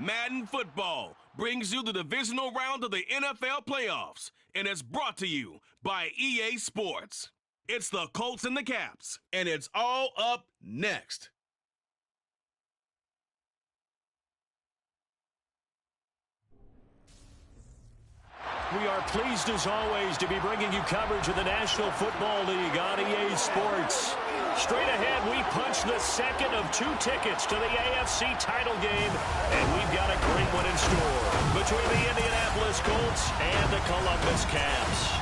Madden Football brings you the divisional round of the NFL playoffs, and it's brought to you by EA Sports. It's the Colts and the Caps, and it's all up next. We are pleased, as always, to be bringing you coverage of the National Football League on EA Sports. Straight ahead, we punch the second of 2 tickets to the AFC title game, and we've got a great one in store between the Indianapolis Colts and the Columbus Caps.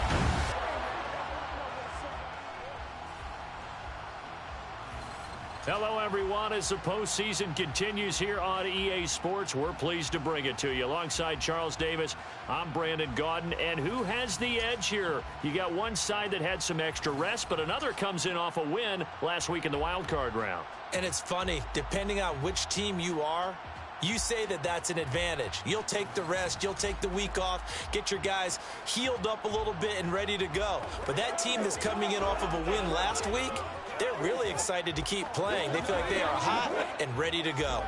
Hello, everyone. As the postseason continues here on EA Sports, we're pleased to bring it to you. Alongside Charles Davis, I'm Brandon Gaudin. And who has the edge here? You got one side that had some extra rest, but another comes in off a win last week in the wild card round. And it's funny, depending on which team you are, you say that that's an advantage. You'll take the rest, you'll take the week off, get your guys healed up a little bit and ready to go. But that team that's coming in off of a win last week, they're really excited to keep playing. They feel like they are hot and ready to go.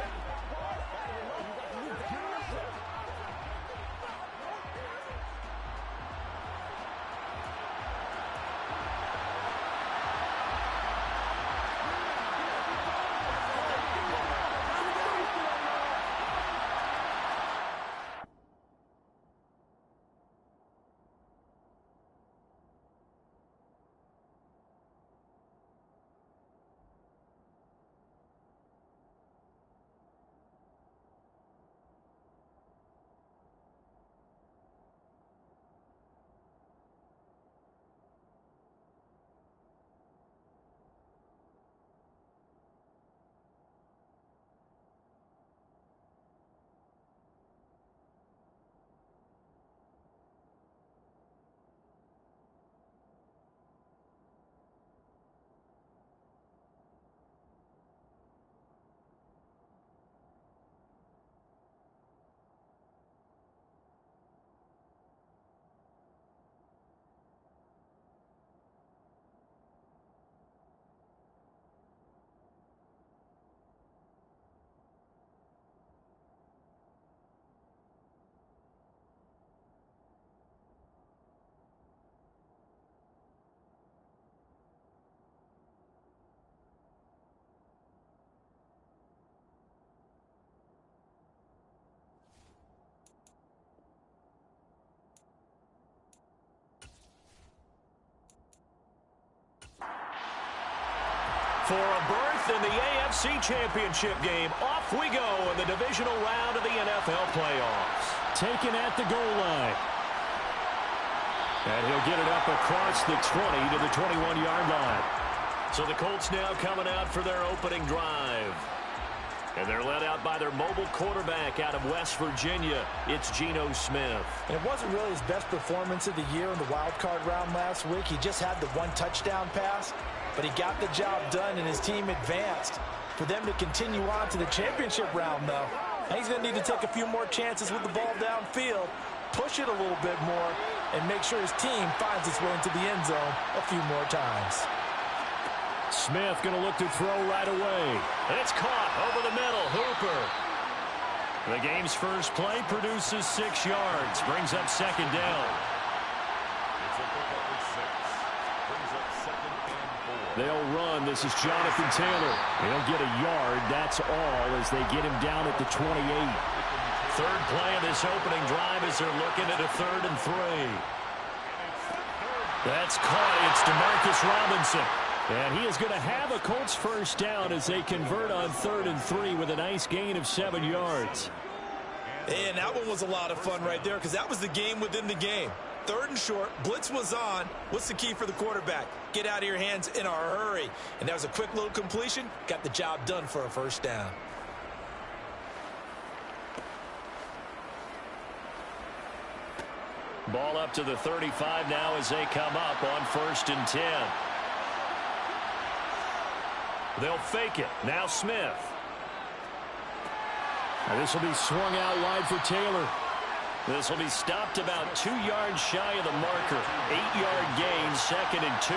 For a berth in the AFC Championship game, off we go in the divisional round of the NFL playoffs. Taken at the goal line. And he'll get it up across the 20 to the 21-yard line. So the Colts now coming out for their opening drive. And they're led out by their mobile quarterback out of West Virginia. It's Geno Smith. And it wasn't really his best performance of the year in the wild card round last week. He just had the 1 touchdown pass. But he got the job done, and his team advanced. For them to continue on to the championship round, though, he's going to need to take a few more chances with the ball downfield, push it a little bit more, and make sure his team finds its way into the end zone a few more times. Smith going to look to throw right away. It's caught over the middle. Hooper. The game's first play produces 6 yards. Brings up second down. They'll run. This is Jonathan Taylor. He'll get a yard. That's all as they get him down at the 28. Third play of this opening drive as they're looking at a 3rd and 3. That's caught. It's DeMarcus Robinson. And he is going to have a Colts first down as they convert on 3rd and 3 with a nice gain of 7 yards. And that one was a lot of fun right there because that was the game within the game. 3rd and short, blitz was on. What's the key for the quarterback? Get out of your hands in a hurry. And that was a quick little completion. Got the job done for a first down. Ball up to the 35 now as they come up on 1st and 10. They'll fake it. Now Smith. And this will be swung out wide for Taylor. This will be stopped about 2 yards shy of the marker. 8-yard gain, 2nd and 2.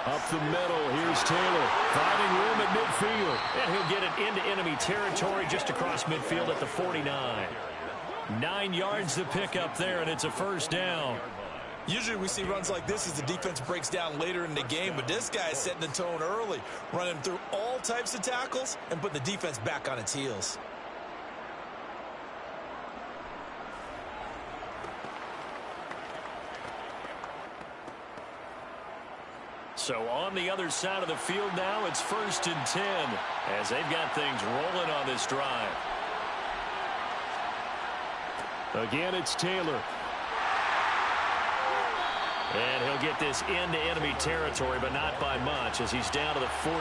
Up the middle, here's Taylor, finding room at midfield. And he'll get it into enemy territory just across midfield at the 49. 9 yards to pick up there, and it's a first down. Usually we see runs like this as the defense breaks down later in the game, but this guy is setting the tone early, running through all types of tackles and putting the defense back on its heels. So on the other side of the field now, it's 1st and 10 as they've got things rolling on this drive. Again, it's Taylor. And he'll get this into enemy territory, but not by much as he's down to the 48.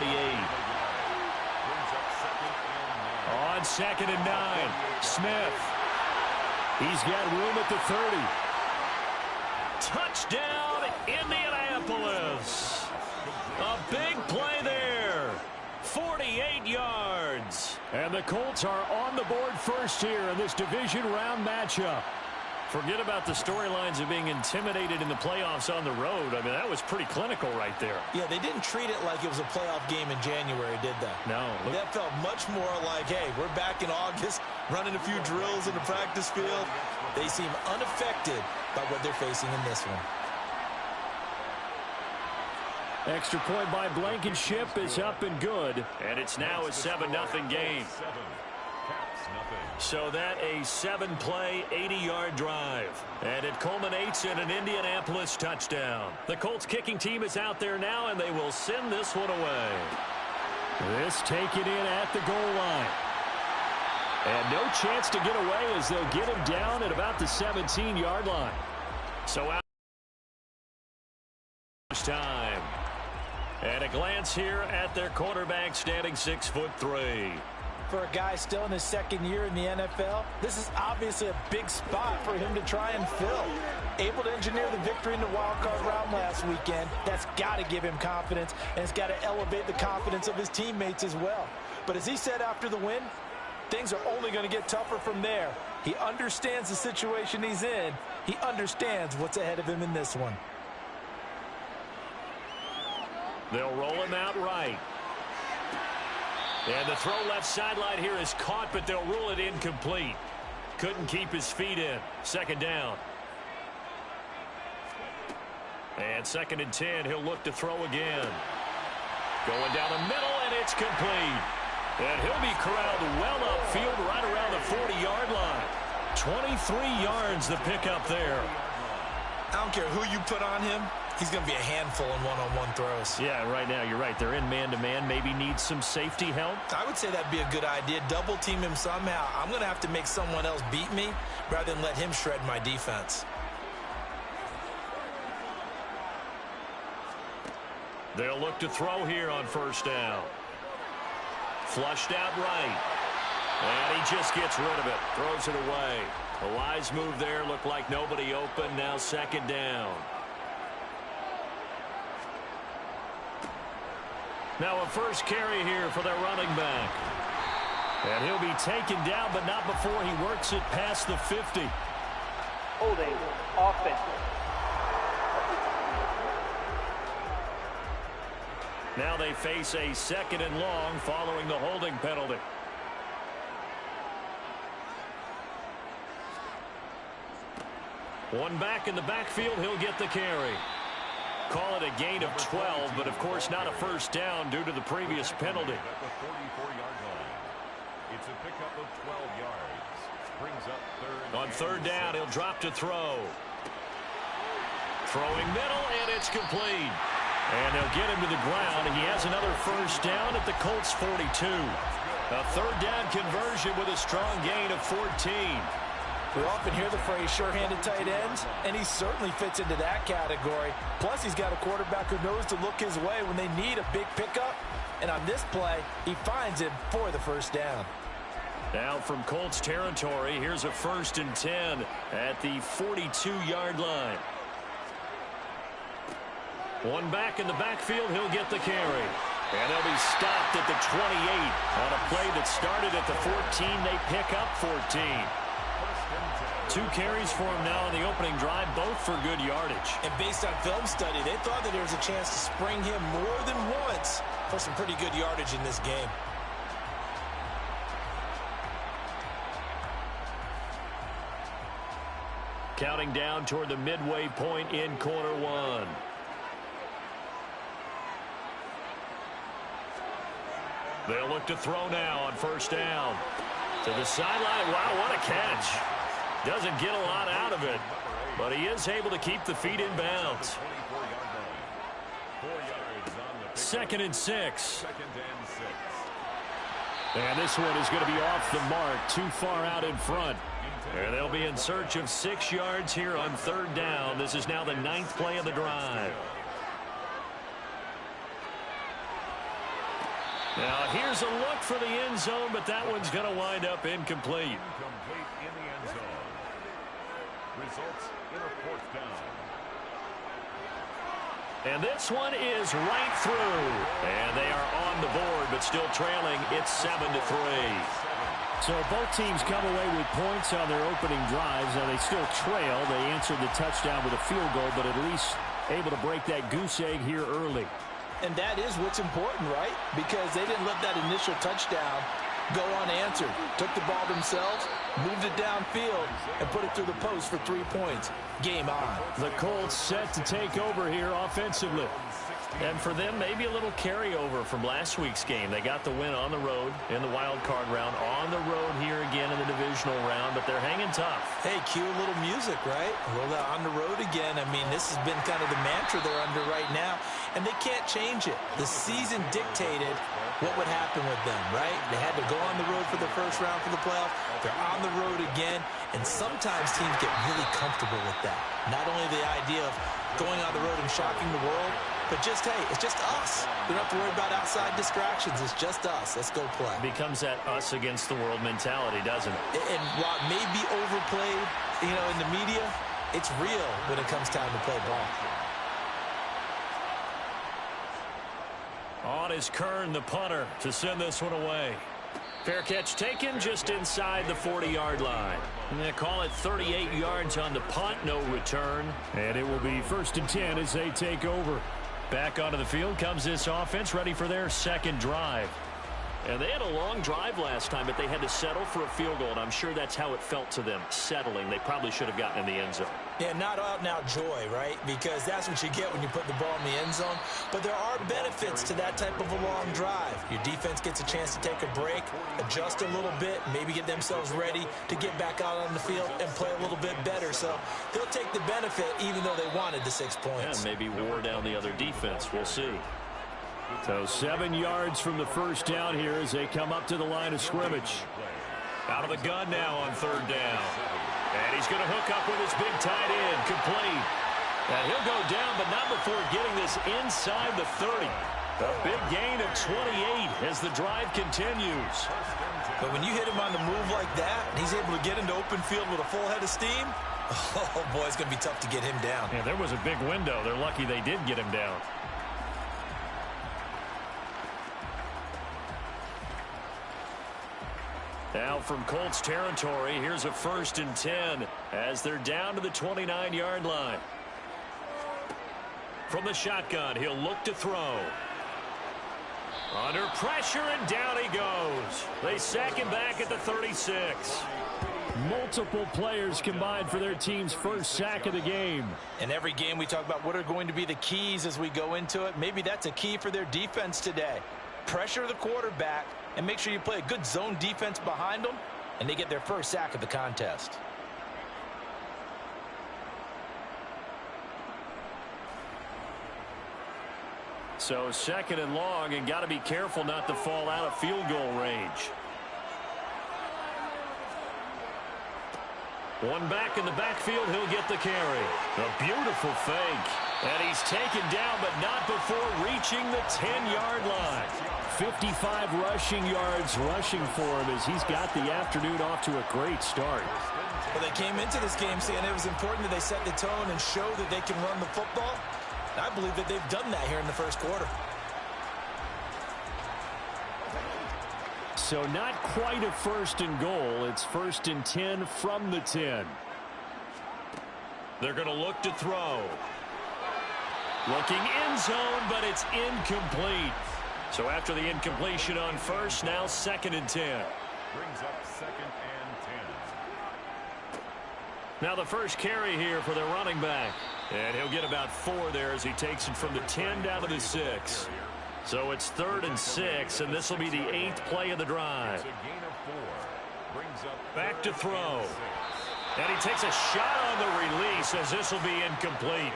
On 2nd and 9, Smith. He's got room at the 30. Touchdown, Indianapolis. A big play there. 48 yards. And the Colts are on the board first here in this division round matchup. Forget about the storylines of being intimidated in the playoffs on the road. I mean, that was pretty clinical right there. Yeah, they didn't treat it like it was a playoff game in January, did they? No. That felt much more like, hey, we're back in August, running a few drills in the practice field. They seem unaffected by what they're facing in this one. Extra point by Blankenship is up and good. And it's now a 7-0 game. So that a 7-play, 80-yard drive. And it culminates in an Indianapolis touchdown. The Colts kicking team is out there now, and they will send this one away. This taken in at the goal line. And no chance to get away as they'll get him down at about the 17-yard line. So out time. And a glance here at their quarterback standing 6'3". For a guy still in his second year in the NFL, this is obviously a big spot for him to try and fill. Able to engineer the victory in the wild card round last weekend. That's got to give him confidence, and it's got to elevate the confidence of his teammates as well. But as he said after the win, things are only going to get tougher from there. He understands the situation he's in. He understands what's ahead of him in this one. They'll roll him out right. And the throw left sideline here is caught, but they'll rule it incomplete. Couldn't keep his feet in. 2nd down. And 2nd and 10, he'll look to throw again. Going down the middle, and it's complete. And he'll be corralled well upfield right around the 40-yard line. 23 yards the pickup there. I don't care who you put on him. He's going to be a handful in one-on-one throws. Yeah, right now, you're right. They're in man-to-man. Maybe need some safety help. I would say that'd be a good idea. Double team him somehow. I'm going to have to make someone else beat me rather than let him shred my defense. They'll look to throw here on 1st down. Flushed out right. And he just gets rid of it. Throws it away. A wise move there. Looked like nobody open. Now 2nd down. Now a first carry here for their running back. And he'll be taken down, but not before he works it past the 50. Holding offense. Now they face a 2nd and long following the holding penalty. One back in the backfield, he'll get the carry. Call it a gain of 12, but of course not a first down due to the previous penalty. At the 44-yard line. It's a pickup of 12 yards. Brings up 3rd. On 3rd down, he'll drop to throw. Throwing middle, and it's complete. And they'll get him to the ground. He has another first down at the Colts 42. A 3rd down conversion with a strong gain of 14. We often hear the phrase sure-handed tight ends, and he certainly fits into that category. Plus, he's got a quarterback who knows to look his way when they need a big pickup. And on this play, he finds him for the first down. Now from Colts territory, here's a 1st and 10 at the 42-yard line. One back in the backfield, he'll get the carry. And they'll be stopped at the 28 on a play that started at the 14. They pick up 14. 2 carries for him now in the opening drive, both for good yardage. And based on film study, they thought that there was a chance to spring him more than once for some pretty good yardage in this game. Counting down toward the midway point in quarter 1. They'll look to throw now on first down. To the sideline. Wow, what a catch. Doesn't get a lot out of it, but he is able to keep the feet in bounds. 2nd and 6. And this one is going to be off the mark, too far out in front. And they'll be in search of 6 yards here on 3rd down. This is now the 9th play of the drive. Now here's a look for the end zone, but that one's going to wind up incomplete. Incomplete in the end zone. Results in a 4th down. And this one is right through. And they are on the board, but still trailing. It's 7-3. So both teams come away with points on their opening drives. Now they still trail. They answered the touchdown with a field goal, but at least able to break that goose egg here early. And that is what's important, right? Because they didn't let that initial touchdown go unanswered. Took the ball themselves, moved it downfield, and put it through the post for 3 points. Game on. The Colts set to take over here offensively. And for them, maybe a little carryover from last week's game. They got the win on the road in the wild card round, on the road here again in the divisional round, but they're hanging tough. Hey, cue a little music, right? Roll out on the road again. I mean, this has been kind of the mantra they're under right now, and they can't change it. The season dictated what would happen with them, right? They had to go on the road for the first round for the playoffs. They're on the road again, and sometimes teams get really comfortable with that. Not only the idea of going on the road and shocking the world, but just, hey, it's just us. We don't have to worry about outside distractions. It's just us. Let's go play. Becomes that us against the world mentality, doesn't it? And while it may be overplayed, in the media, it's real when it comes time to play ball. On is Kern, the punter, to send this one away. Fair catch taken just inside the 40-yard line. And they call it 38 yards on the punt, no return. And it will be 1st and 10 as they take over. Back onto the field comes this offense, ready for their 2nd drive. And they had a long drive last time, but they had to settle for a field goal, and I'm sure that's how it felt to them, settling. They probably should have gotten in the end zone. Yeah, not out-and-out joy, right? Because that's what you get when you put the ball in the end zone. But there are benefits to that type of a long drive. Your defense gets a chance to take a break, adjust a little bit, maybe get themselves ready to get back out on the field and play a little bit better. So they'll take the benefit even though they wanted the 6 points. Yeah, maybe wore down the other defense. We'll see. So 7 yards from the first down here as they come up to the line of scrimmage. Out of the gun now on 3rd down. And he's going to hook up with his big tight end, complete. Now he'll go down, but not before getting this inside the 30. A big gain of 28 as the drive continues. But when you hit him on the move like that, and he's able to get into open field with a full head of steam, oh boy, it's going to be tough to get him down. Yeah, there was a big window. They're lucky they did get him down. Now from Colts territory, here's a 1st and 10 as they're down to the 29-yard line. From the shotgun, he'll look to throw. Under pressure, and down he goes. They sack him back at the 36. Multiple players combined for their team's first sack of the game. In every game we talk about what are going to be the keys as we go into it. Maybe that's a key for their defense today. Pressure the quarterback and make sure you play a good zone defense behind them, and they get their first sack of the contest. So 2nd and long, and got to be careful not to fall out of field goal range. One back in the backfield, he'll get the carry. A beautiful fake. And he's taken down, but not before reaching the 10-yard line. 55 rushing yards rushing for him as he's got the afternoon off to a great start. Well, they came into this game saying it was important that they set the tone and show that they can run the football. And I believe that they've done that here in the first quarter. So not quite a 1st and goal. It's 1st and 10 from the 10. They're going to look to throw. Looking end zone, but it's incomplete. So after the incompletion on first, now 2nd and 10. Brings up 2nd and 10. Now the first carry here for the running back. And he'll get about 4 there as he takes it from the 10 down to the 6. So it's 3rd and 6, and this will be the 8th play of the drive. It's a gain of 4. Brings up Back to throw. and 6. And he takes a shot on the release as this will be incomplete.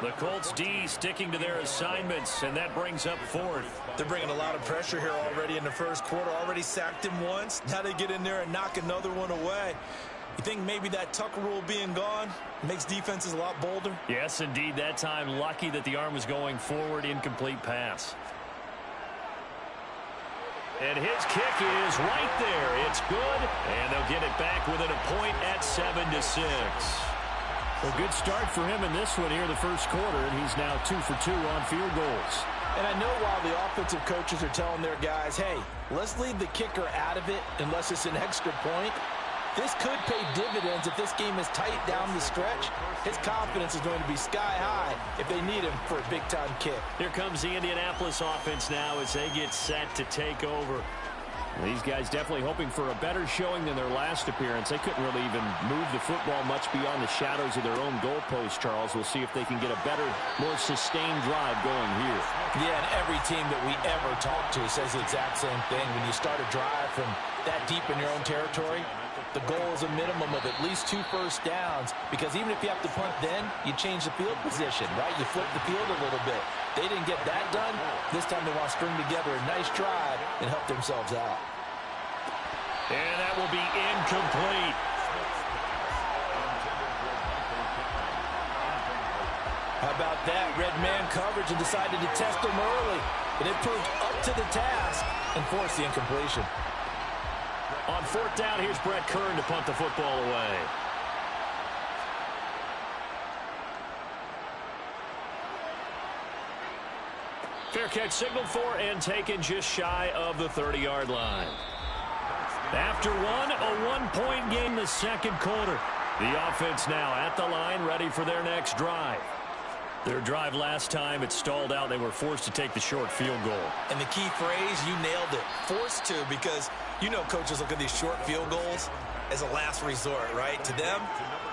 The Colts D sticking to their assignments, and that brings up 4th. They're bringing a lot of pressure here already in the first quarter. Already sacked him once. Now they get in there and knock another one away. You think maybe that Tucker rule being gone makes defenses a lot bolder? Yes, indeed. That time, lucky that the arm was going forward. Incomplete pass. And his kick is right there. It's good, and they'll get it back within a point at 7-6. A good start for him in this one here in the first quarter, and he's now 2 for 2 on field goals. And I know while the offensive coaches are telling their guys, hey, let's leave the kicker out of it unless it's an extra point, this could pay dividends if this game is tight down the stretch. His confidence is going to be sky high if they need him for a big-time kick. Here comes the Indianapolis offense now as they get set to take over. These guys definitely hoping for a better showing than their last appearance. They couldn't really even move the football much beyond the shadows of their own goalpost, Charles. We'll see if they can get a better, more sustained drive going here. Yeah, and every team that we ever talk to says the exact same thing. When you start a drive from that deep in your own territory, the goal is a minimum of at least 2 first downs, because even if you have to punt then, you change the field position, right? You flip the field a little bit. They didn't get that done. This time they want to string together a nice drive and help themselves out. And that will be incomplete. How about that? Red man coverage and decided to test them early. And it proved up to the task and forced the incompletion. On 4th down, here's Brett Kern to punt the football away. Fair catch signaled for and taken just shy of the 30-yard line. After a one-point game the second quarter. The offense now at the line, ready for their next drive. Their drive last time, it stalled out. They were forced to take the short field goal. And the key phrase, you nailed it, forced to, because you know coaches look at these short field goals as a last resort, right? To them,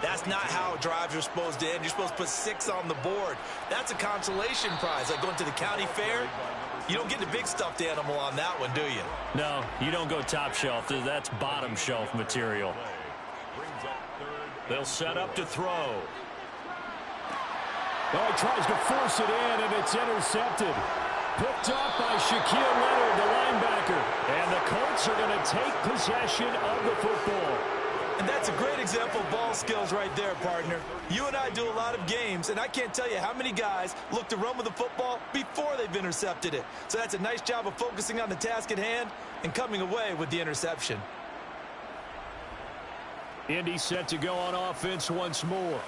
that's not how drives are supposed to end. You're supposed to put 6 on the board. That's a consolation prize, like going to the county fair. You don't get the big stuffed animal on that one, do you? No, you don't go top shelf. That's bottom shelf material. They'll set up to throw. Oh, he tries to force it in, and it's intercepted. Picked up by Shaquille Leonard, the linebacker. And the Colts are going to take possession of the football. And that's a great example of ball skills right there, partner. You and I do a lot of games, and I can't tell you how many guys look to run with the football before they've intercepted it. So that's a nice job of focusing on the task at hand and coming away with the interception. Indy set to go on offense once more.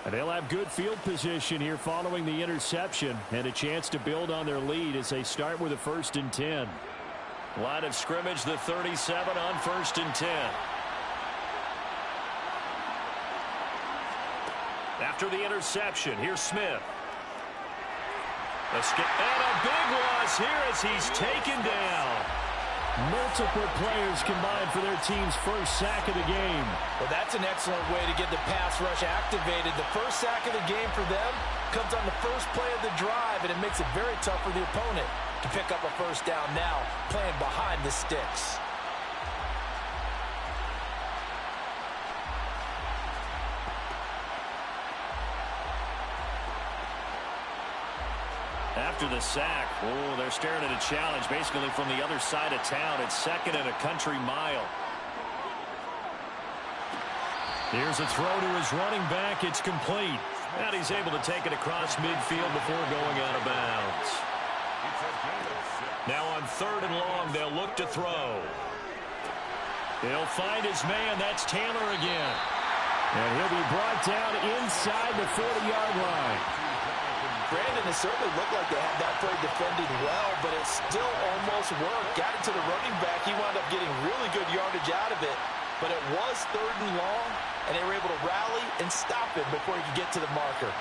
And they'll have good field position here following the interception and a chance to build on their lead as they start with a 1st and 10. Line of scrimmage, the 37 on 1st and 10. After the interception, here's Smith. And a big loss here as he's taken down. Multiple players combined for their team's first sack of the game. Well, that's an excellent way to get the pass rush activated. The first sack of the game for them comes on the first play of the drive, and it makes it very tough for the opponent to pick up a first down now, playing behind the sticks. After the sack, they're staring at a challenge basically from the other side of town. It's 2nd and a country mile. Here's a throw to his running back. It's complete. And he's able to take it across midfield before going out of bounds. Now on 3rd and long, they'll look to throw. He'll find his man. That's Taylor again. And he'll be brought down inside the 40-yard line. Brandon, it certainly looked like they had that play defended well, but it still almost worked. Got it to the running back. He wound up getting really good yardage out of it. but it was 3rd and long, and they were able to rally and stop it before he could get to the marker.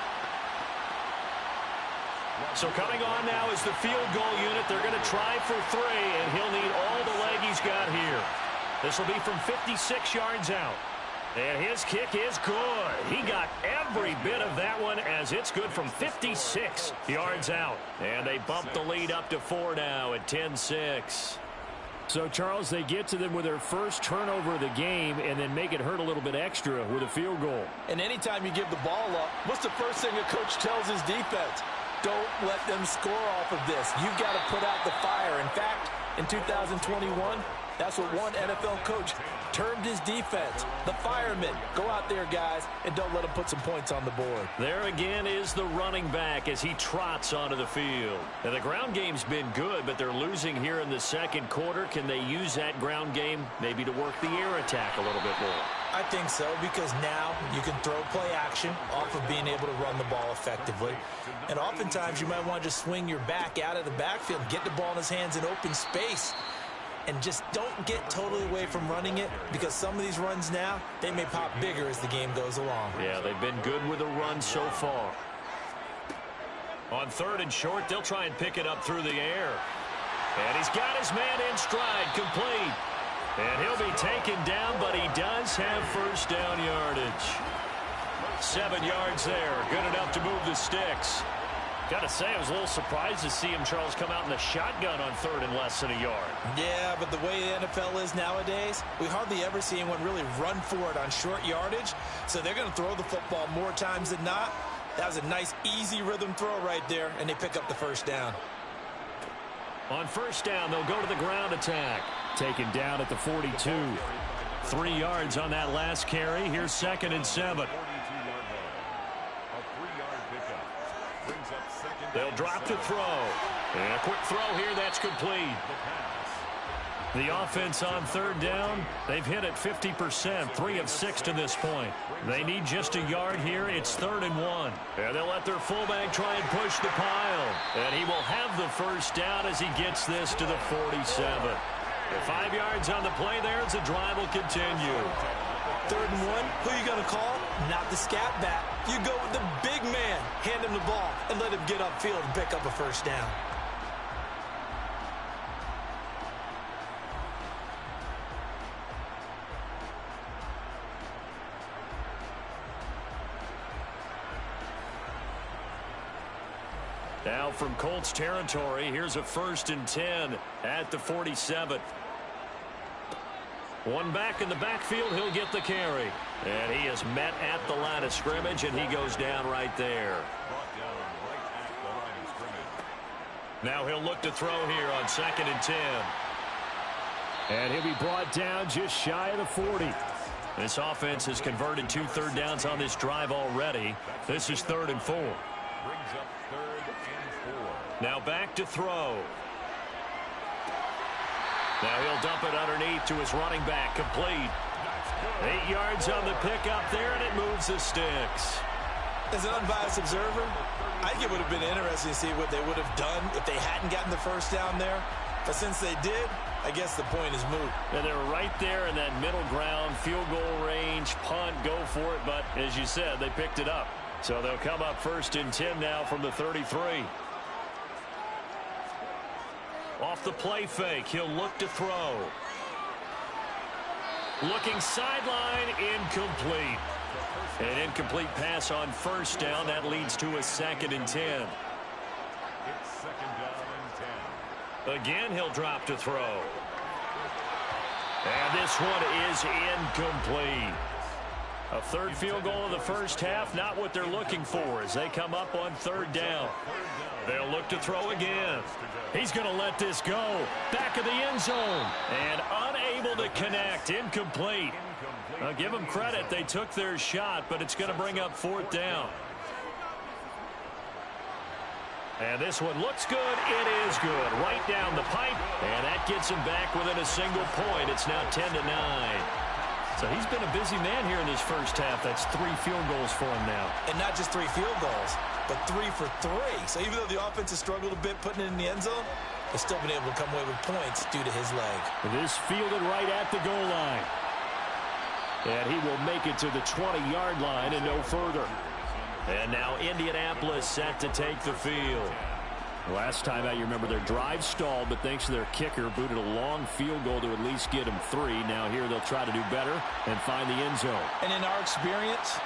So coming on now is the field goal unit. They're going to try for 3, and he'll need all the leg he's got here. This will be from 56 yards out. And his kick is good. He got every bit of that one as it's good from 56 yards out. And they bump the lead up to 4 now at 10-6. So, Charles, they get to them with their first turnover of the game and then make it hurt a little bit extra with a field goal. And anytime you give the ball up, what's the first thing a coach tells his defense? Don't let them score off of this. You've got to put out the fire. In fact, in 2021, that's what one NFL coach termed his defense. The firemen. Go out there, guys, and don't let them put some points on the board. There again is the running back as he trots onto the field. Now, the ground game's been good, but they're losing here in the second quarter. Can they use that ground game maybe to work the air attack a little bit more? I think so, because now you can throw play action off of being able to run the ball effectively. And oftentimes you might want to just swing your back out of the backfield, get the ball in his hands in open space, and just don't get totally away from running it, because some of these runs now, they may pop bigger as the game goes along. Yeah, they've been good with the run so far. On 3rd and short, they'll try and pick it up through the air. And he's got his man in stride, complete. And he'll be taken down, but he does have first down yardage. 7 yards there, good enough to move the sticks. Got to say, I was a little surprised to see him, Charles, come out in the shotgun on 3rd and less than a yard. Yeah, but the way the NFL is nowadays, we hardly ever see anyone really run for it on short yardage. So they're going to throw the football more times than not. That was a nice, easy rhythm throw right there, and they pick up the first down. On first down, they'll go to the ground attack. Taken down at the 42. 3 yards on that last carry. Here's 2nd and 7. They'll drop to throw. And a quick throw here, that's complete. The offense on 3rd down, they've hit it 50%, 3 of 6 to this point. They need just a yard here. It's 3rd and 1. And they'll let their fullback try and push the pile. And he will have the first down as he gets this to the 47. 5 yards on the play there as the drive will continue. 3rd and 1, who are you going to call? Not the scat back. You go with the big man. Hand him the ball and let him get upfield and pick up a first down. Now from Colts territory, here's a 1st and 10 at the 47. One back in the backfield, he'll get the carry. And he is met at the line of scrimmage, and he goes down right there. Now he'll look to throw here on 2nd and 10. And he'll be brought down just shy of the 40. This offense has converted 2 third downs on this drive already. This is 3rd and 4. Now back to throw. Now he'll dump it underneath to his running back, complete. 8 yards on the pickup there, and it moves the sticks. As an unbiased observer, I think it would have been interesting to see what they would have done if they hadn't gotten the first down there. But since they did, I guess the point is moot. And they're right there in that middle ground, field goal range, punt, go for it. But as you said, they picked it up. So they'll come up 1st and 10 now from the 33. Off the play fake, he'll look to throw. Looking sideline, incomplete. An incomplete pass on 1st down. That leads to a 2nd and 10. It's 2nd down and 10. Again, he'll drop to throw. And this one is incomplete. A 3rd field goal of the first half, not what they're looking for as they come up on 3rd down. They'll look to throw again. He's going to let this go. Back of the end zone. And unable to connect. Incomplete. I'll give them credit. They took their shot, but it's going to bring up 4th down. And this one looks good. It is good. Right down the pipe. And that gets him back within a single point. It's now 10-9. So he's been a busy man here in this first half. That's 3 field goals for him now. And not just 3 field goals, but 3 for 3. So even though the offense has struggled a bit putting it in the end zone, they've still been able to come away with points due to his leg. This fielded right at the goal line. And he will make it to the 20-yard line and no further. And now Indianapolis set to take the field. Last time out, you remember their drive stalled, but thanks to their kicker, booted a long field goal to at least get them 3. Now here they'll try to do better and find the end zone. And in our experience,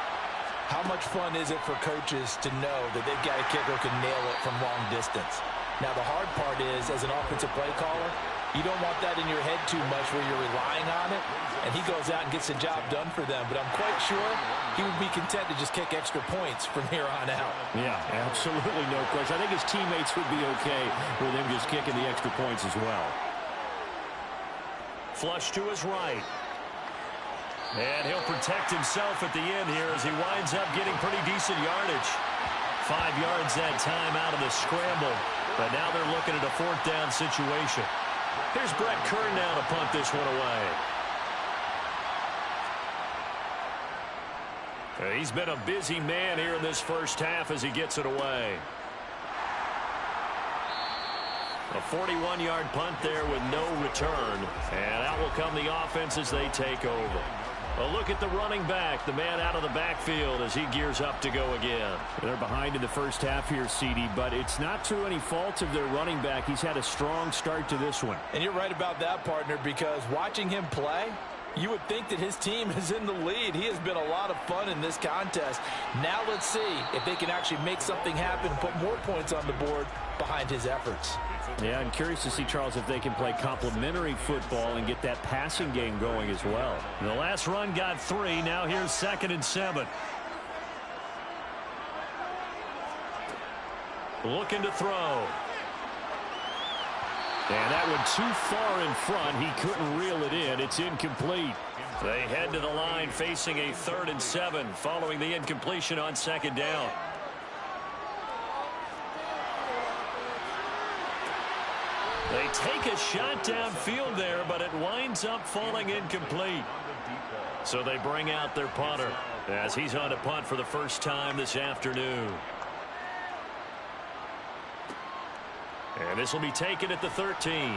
how much fun is it for coaches to know that they've got a kicker who can nail it from long distance? Now, the hard part is, as an offensive play caller, you don't want that in your head too much where you're relying on it, and he goes out and gets the job done for them. But I'm quite sure he would be content to just kick extra points from here on out. Yeah, absolutely no question. I think his teammates would be okay with him just kicking the extra points as well. Flush to his right. And he'll protect himself at the end here as he winds up getting pretty decent yardage. 5 yards that time out of the scramble. But now they're looking at a 4th down situation. Here's Brett Kern now to punt this one away. He's been a busy man here in this first half as he gets it away. A 41-yard punt there with no return. And out will come the offense as they take over. A look at the running back, the man out of the backfield as he gears up to go again. They're behind in the first half here, CD, but it's not through any fault of their running back. He's had a strong start to this one. And you're right about that, partner, because watching him play, you would think that his team is in the lead. He has been a lot of fun in this contest. Now let's see if they can actually make something happen and put more points on the board behind his efforts. Yeah, I'm curious to see, Charles, if they can play complementary football and get that passing game going as well. The last run got 3. Now here's 2nd and 7. Looking to throw. And that one too far in front. He couldn't reel it in. It's incomplete. They head to the line facing a 3rd and 7 following the incompletion on 2nd down. They take a shot downfield there, but it winds up falling incomplete. So they bring out their punter as he's on a punt for the first time this afternoon. And this will be taken at the 13.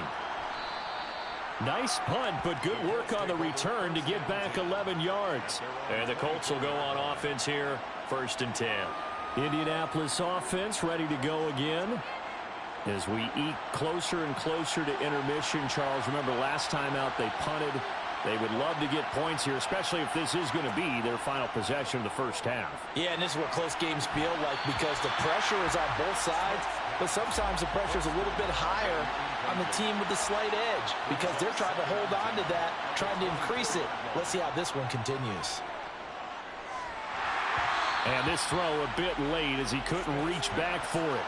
Nice punt, but good work on the return to get back 11 yards. And the Colts will go on offense here, 1st and 10. Indianapolis offense ready to go again. As we eke closer and closer to intermission, Charles, remember last time out they punted. They would love to get points here, especially if this is going to be their final possession of the first half. Yeah, and this is what close games feel like because the pressure is on both sides, but sometimes the pressure is a little bit higher on the team with the slight edge because they're trying to hold on to that, trying to increase it. Let's see how this one continues. And this throw a bit late as he couldn't reach back for it.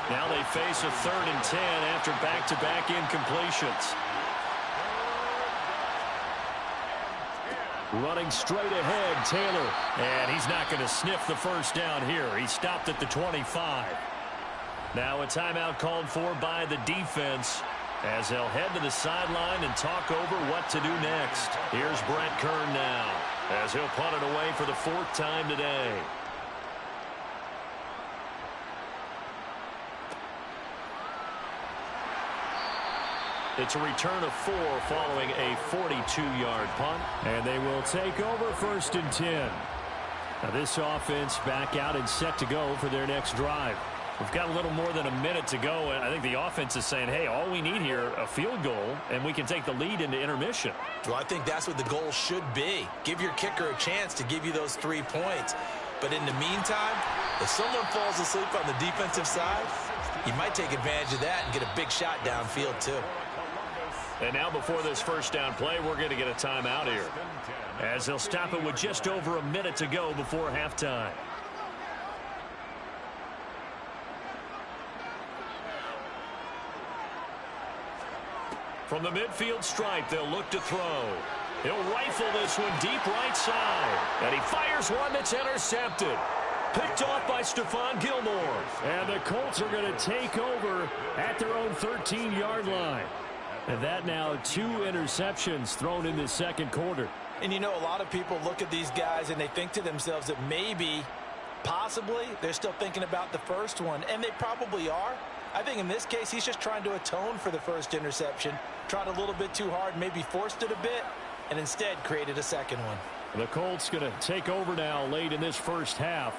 Now they face a 3rd and 10 after back-to-back incompletions. Running straight ahead, Taylor. And he's not going to sniff the first down here. He stopped at the 25. Now a timeout called for by the defense as they'll head to the sideline and talk over what to do next. Here's Brett Kern now as he'll punt it away for the 4th time today. It's a return of 4 following a 42-yard punt. And they will take over 1st and 10. Now this offense back out and set to go for their next drive. We've got a little more than a minute to go, and I think the offense is saying, hey, all we need here, a field goal, and we can take the lead into intermission. Well, I think that's what the goal should be. Give your kicker a chance to give you those 3 points. But in the meantime, if someone falls asleep on the defensive side, you might take advantage of that and get a big shot downfield too. And now before this first down play, we're going to get a timeout here as they'll stop it with just over a minute to go before halftime. From the midfield stripe, they'll look to throw. He'll rifle this one deep right side. And he fires one that's intercepted. Picked off by Stephon Gilmore. And the Colts are going to take over at their own 13-yard line. And that now 2 interceptions thrown in the second quarter. And you know, a lot of people look at these guys and they think to themselves that maybe, possibly, they're still thinking about the first one. And they probably are. I think in this case, he's just trying to atone for the first interception. Tried a little bit too hard, maybe forced it a bit, and instead created a second one. The Colts going to take over now late in this first half.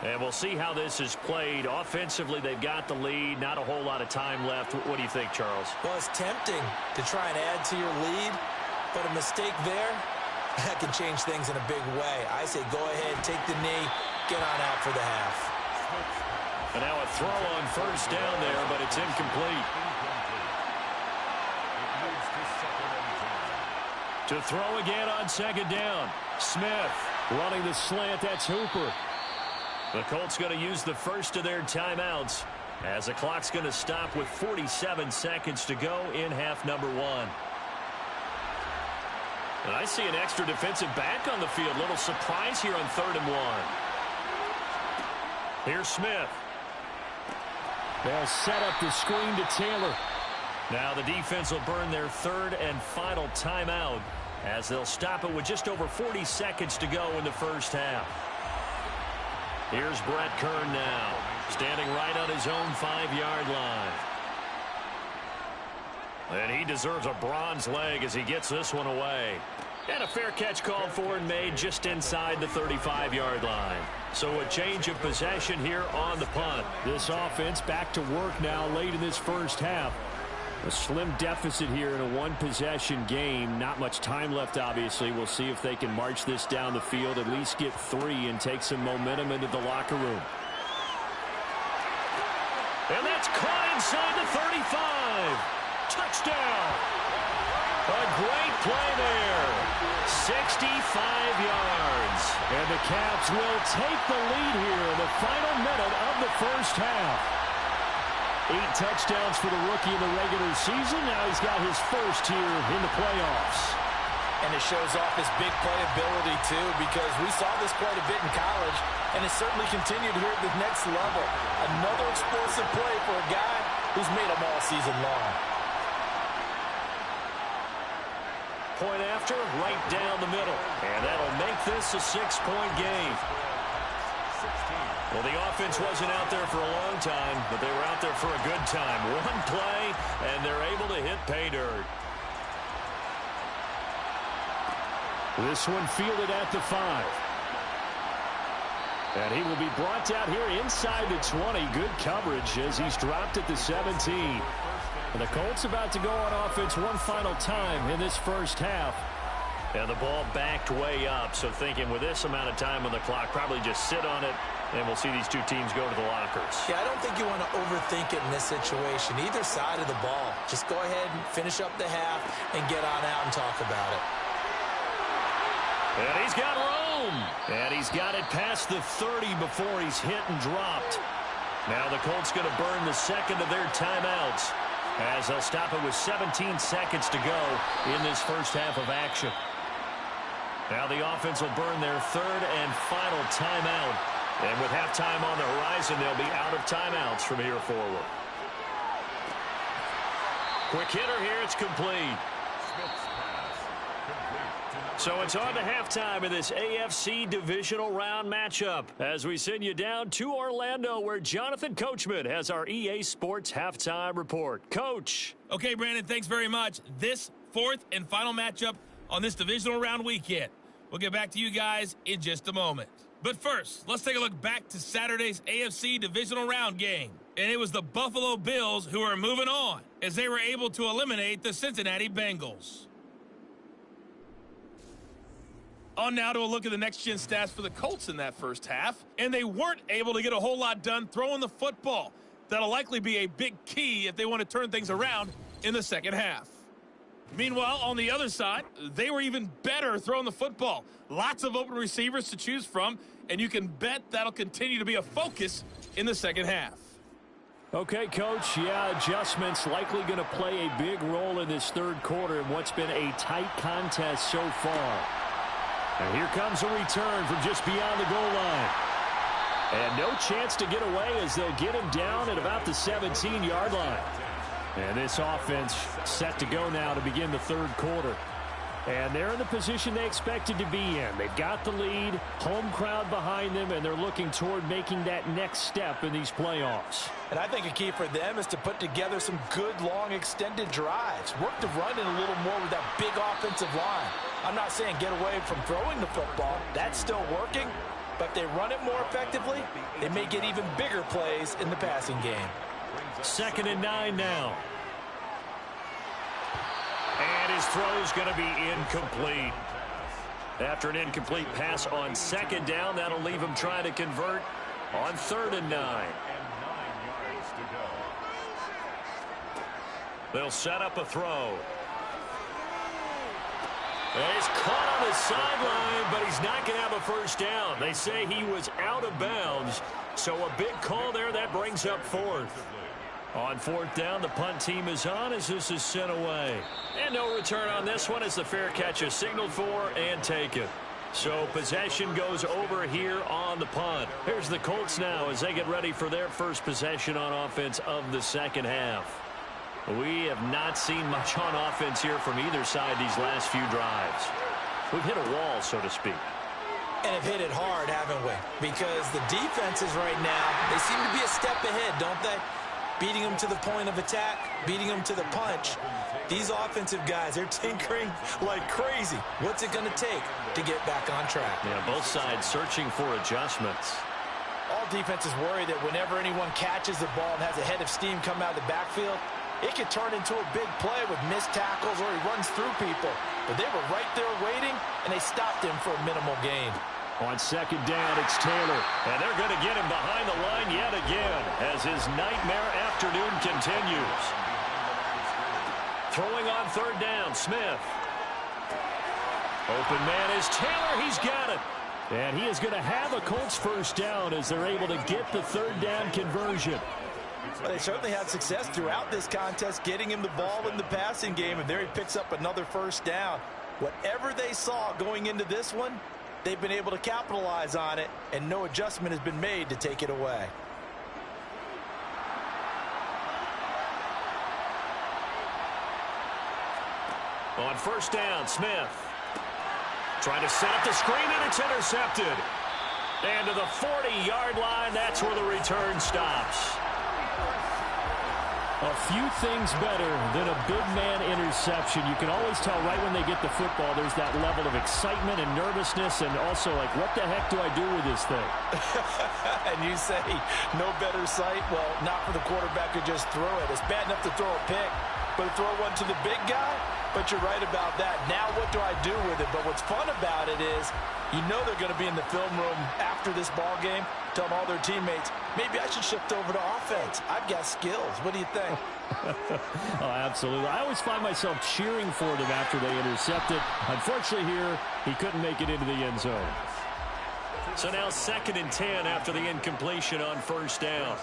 And we'll see how this is played. Offensively, they've got the lead. Not a whole lot of time left. What do you think, Charles? Well, it's tempting to try and add to your lead, but a mistake there, that can change things in a big way. I say go ahead, take the knee, get on out for the half. And now a throw on first down there, but it's incomplete. To throw again on second down. Smith running the slant. That's Hooper. The Colts going to use the first of their timeouts as the clock's going to stop with 47 seconds to go in half number one. And I see an extra defensive back on the field. Little surprise here on 3rd and 1. Here's Smith. They'll set up the screen to Taylor. Now the defense will burn their 3rd and final timeout as they'll stop it with just over 40 seconds to go in the first half. Here's Brett Kern now, standing right on his own 5-yard line. And he deserves a bronze leg as he gets this one away. And a fair catch called for and made just inside the 35-yard line. So a change of possession here on the punt. This offense back to work now late in this first half. A slim deficit here in a one-possession game. Not much time left, obviously. We'll see if they can march this down the field, at least get 3 and take some momentum into the locker room. And that's caught inside the 35. Touchdown. A great play there. 65 yards. And the Caps will take the lead here in the final minute of the first half. 8 touchdowns for the rookie in the regular season. Now he's got his first here in the playoffs. And it shows off his big playability, too, because we saw this quite a bit in college, and it certainly continued here at the next level. Another explosive play for a guy who's made them all season long. Point after, right down the middle. And that'll make this a 6-point game. Well, the offense wasn't out there for a long time, but they were out there for a good time. One play, and they're able to hit pay dirt. This one fielded at the 5. And he will be brought down here inside the 20. Good coverage as he's dropped at the 17. And the Colts about to go on offense one final time in this first half. And the ball backed way up, so thinking with this amount of time on the clock, probably just sit on it, and we'll see these two teams go to the lockers. Yeah, I don't think you want to overthink it in this situation. Either side of the ball. Just go ahead and finish up the half and get on out and talk about it. And he's got room. And he's got it past the 30 before he's hit and dropped. Now the Colts going to burn the second of their timeouts as they'll stop it with 17 seconds to go in this first half of action. Now the offense will burn their 3rd and final timeout. And with halftime on the horizon, they'll be out of timeouts from here forward. Quick hitter here, it's complete. So it's on to halftime in this AFC Divisional Round matchup as we send you down to Orlando where Jonathan Coachman has our EA Sports Halftime Report. Coach. Okay, Brandon, thanks very much. This 4th and final matchup on this Divisional Round weekend. We'll get back to you guys in just a moment. But first, let's take a look back to Saturday's AFC Divisional Round game. And it was the Buffalo Bills who are moving on as they were able to eliminate the Cincinnati Bengals. On now to a look at the next-gen stats for the Colts in that first half. And they weren't able to get a whole lot done throwing the football. That'll likely be a big key if they want to turn things around in the second half. Meanwhile, on the other side, they were even better throwing the football. Lots of open receivers to choose from, and you can bet that'll continue to be a focus in the second half. Okay, Coach, yeah, adjustments likely going to play a big role in this third quarter in what's been a tight contest so far. And here comes a return from just beyond the goal line. And no chance to get away as they'll get him down at about the 17-yard line. And this offense set to go now to begin the third quarter. And they're in the position they expected to be in. They've got the lead, home crowd behind them, and they're looking toward making that next step in these playoffs. And I think a key for them is to put together some good, long, extended drives. Work the run in a little more with that big offensive line. I'm not saying get away from throwing the football. That's still working. But if they run it more effectively, they may get even bigger plays in the passing game. 2nd and 9 now. And his throw's going to be incomplete. After an incomplete pass on 2nd down, that'll leave him trying to convert on 3rd and 9. They'll set up a throw. And he's caught on the sideline, but he's not going to have a first down. They say he was out of bounds, so a big call there. That brings up 4th. On 4th down, the punt team is on as this is sent away. And no return on this one as the fair catch is signaled for and taken. So possession goes over here on the punt. Here's the Colts now as they get ready for their first possession on offense of the second half. We have not seen much on offense here from either side these last few drives. We've hit a wall, so to speak. And have hit it hard, haven't we? Because the defenses right now, they seem to be a step ahead, don't they? Beating them to the point of attack, beating them to the punch. These offensive guys, they're tinkering like crazy. What's it going to take to get back on track? Yeah, both sides searching for adjustments. All defenses worry that whenever anyone catches the ball and has a head of steam come out of the backfield, it could turn into a big play with missed tackles or he runs through people. But they were right there waiting, and they stopped him for a minimal gain. On 2nd down, it's Taylor. And they're going to get him behind the line yet again as his nightmare afternoon continues. Throwing on 3rd down, Smith. Open man is Taylor. He's got it. And he is going to have a Colts first down as they're able to get the 3rd down conversion. Well, they certainly had success throughout this contest getting him the ball in the passing game, and there he picks up another first down. Whatever they saw going into this one, they've been able to capitalize on it, and no adjustment has been made to take it away. On 1st down, Smith. Trying to set up the screen, and it's intercepted. And to the 40-yard line, that's where the return stops. A few things better than a big man interception. You can always tell right when they get the football, there's that level of excitement and nervousness and also like, what the heck do I do with this thing? And you say, no better sight? Well, not for the quarterback to just throw it. It's bad enough to throw a pick, but to throw one to the big guy? But you're right about that. Now what do I do with it? But what's fun about it is you know they're going to be in the film room after this ball game telling all their teammates, maybe I should shift over to offense. I've got skills. What do you think? Oh, absolutely. I always find myself cheering for them after they intercept it. Unfortunately here, he couldn't make it into the end zone. So now 2nd and 10 after the incompletion on 1st down.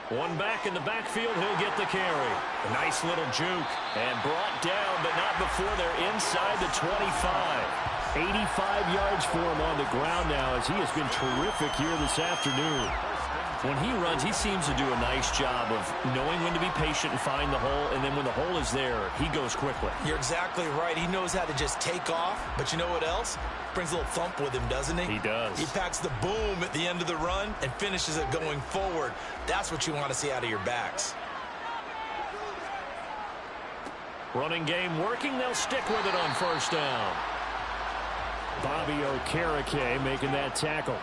One back in the backfield, he'll get the carry. A nice little juke. And brought down, but not before they're inside the 25. 85 yards for him on the ground now as he has been terrific here this afternoon. When he runs, he seems to do a nice job of knowing when to be patient and find the hole, and then when the hole is there, he goes quickly. You're exactly right. He knows how to just take off, but you know what else? Brings a little thump with him, doesn't he? He does. He packs the boom at the end of the run and finishes it going forward. That's what you want to see out of your backs. Running game working. They'll stick with it on 1st down. Bobby Okereke making that tackle.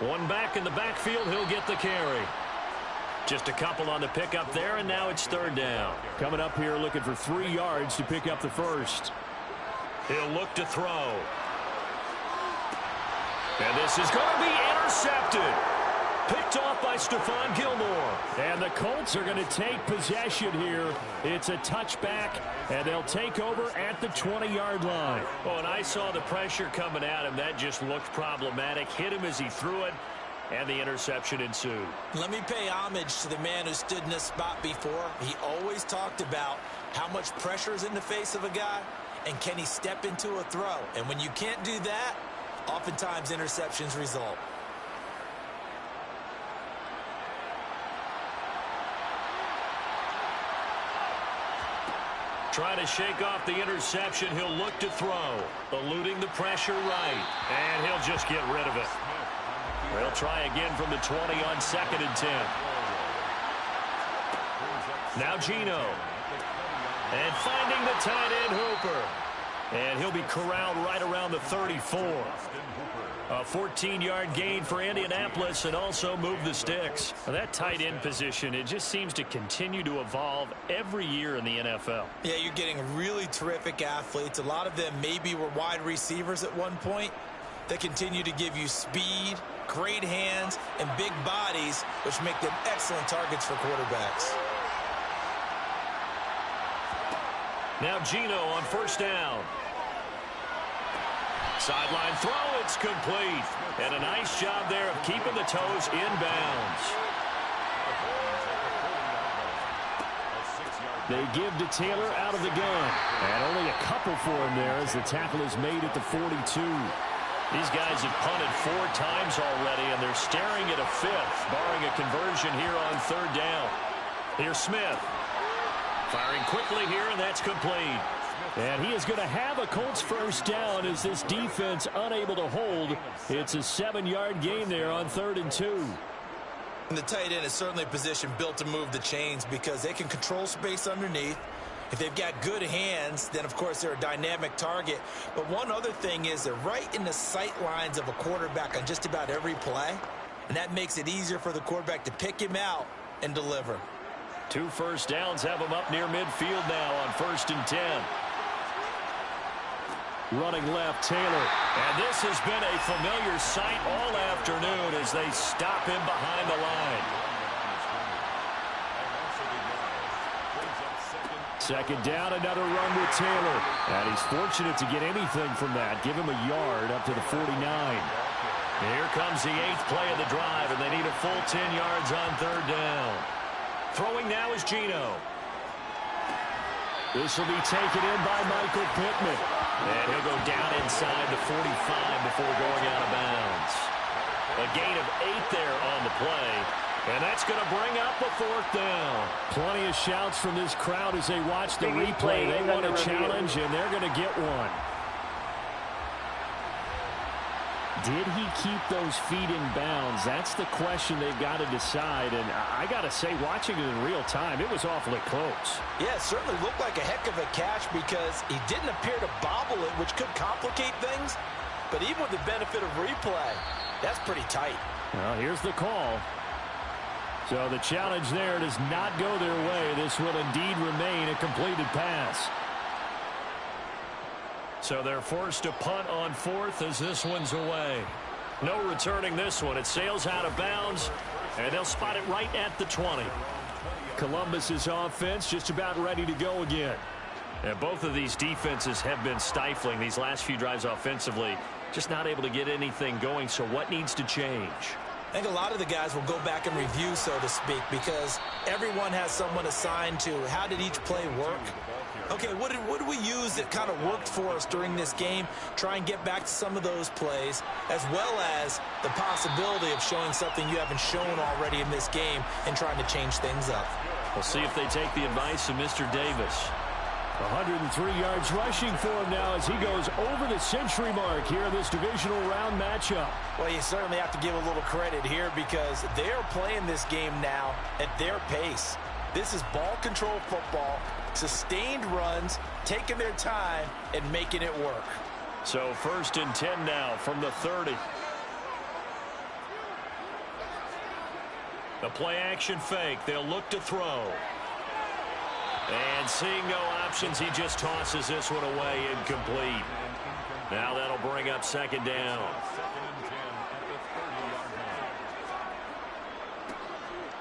One back in the backfield, he'll get the carry. Just a couple on the pickup there, and now it's 3rd down. Coming up here looking for 3 yards to pick up the first. He'll look to throw. And this is going to be intercepted. Picked off by Stephon Gilmore. And the Colts are going to take possession here. It's a touchback, and they'll take over at the 20-yard line. Oh, and I saw the pressure coming at him. That just looked problematic. Hit him as he threw it, and the interception ensued. Let me pay homage to the man who stood in this spot before. He always talked about how much pressure is in the face of a guy, and can he step into a throw. And when you can't do that, oftentimes interceptions result. Trying to shake off the interception. He'll look to throw. Eluding the pressure right. And he'll just get rid of it. They'll try again from the 20 on 2nd and 10. Now Geno. And finding the tight end Hooper. And he'll be corralled right around the 34. A 14-yard gain for Indianapolis and also move the sticks. Well, that tight end position, it just seems to continue to evolve every year in the NFL. Yeah, you're getting really terrific athletes. A lot of them maybe were wide receivers at one point. They continue to give you speed, great hands, and big bodies, which make them excellent targets for quarterbacks. Now Geno on 1st down. Sideline throw, it's complete. And a nice job there of keeping the toes inbounds. They give to Taylor out of the gun. And only a couple for him there as the tackle is made at the 42. These guys have punted 4 times already, and they're staring at a 5th, barring a conversion here on 3rd down. Here's Smith. Firing quickly here, and that's complete. And he is going to have a Colts 1st down as this defense unable to hold. It's a 7-yard gain there on 3rd and 2. And the tight end is certainly a position built to move the chains because they can control space underneath. If they've got good hands, then, of course, they're a dynamic target. But one other thing is they're right in the sight lines of a quarterback on just about every play. And that makes it easier for the quarterback to pick him out and deliver. 2 first downs have them up near midfield now on 1st and 10. Running left, Taylor. And this has been a familiar sight all afternoon as they stop him behind the line. 2nd down, another run with Taylor. And he's fortunate to get anything from that. Give him a yard up to the 49. Here comes the 8th play of the drive, and they need a full 10 yards on 3rd down. Throwing now is Geno. This will be taken in by Michael Pittman. And he'll go down inside the 45 before going out of bounds. A gain of 8 there on the play. And that's going to bring up a 4th down. Plenty of shouts from this crowd as they watch the replay. They want a challenge, and they're going to get one. Did he keep those feet in bounds? That's the question they've got to decide. And I got to say, watching it in real time, it was awfully close. Yeah, it certainly looked like a heck of a catch because he didn't appear to bobble it, which could complicate things. But even with the benefit of replay, that's pretty tight. Well, here's the call. So the challenge there does not go their way. This will indeed remain a completed pass. So they're forced to punt on 4th as this one's away. No returning this one. It sails out of bounds, and they'll spot it right at the 20. Columbus's offense just about ready to go again. And both of these defenses have been stifling these last few drives offensively. Just not able to get anything going, so what needs to change? I think a lot of the guys will go back and review, so to speak, because everyone has someone assigned to how did each play work. Okay, what did we use that kind of worked for us during this game? Try and get back to some of those plays, as well as the possibility of showing something you haven't shown already in this game and trying to change things up. We'll see if they take the advice of Mr. Davis. 103 yards rushing for him now as he goes over the century mark here in this divisional round matchup. Well, you certainly have to give a little credit here because they're playing this game now at their pace. This is ball control football, sustained runs, taking their time, and making it work. So 1st and 10 now from the 30. The play action fake. They'll look to throw. And seeing no options, he just tosses this one away, incomplete. Now that'll bring up 2nd down.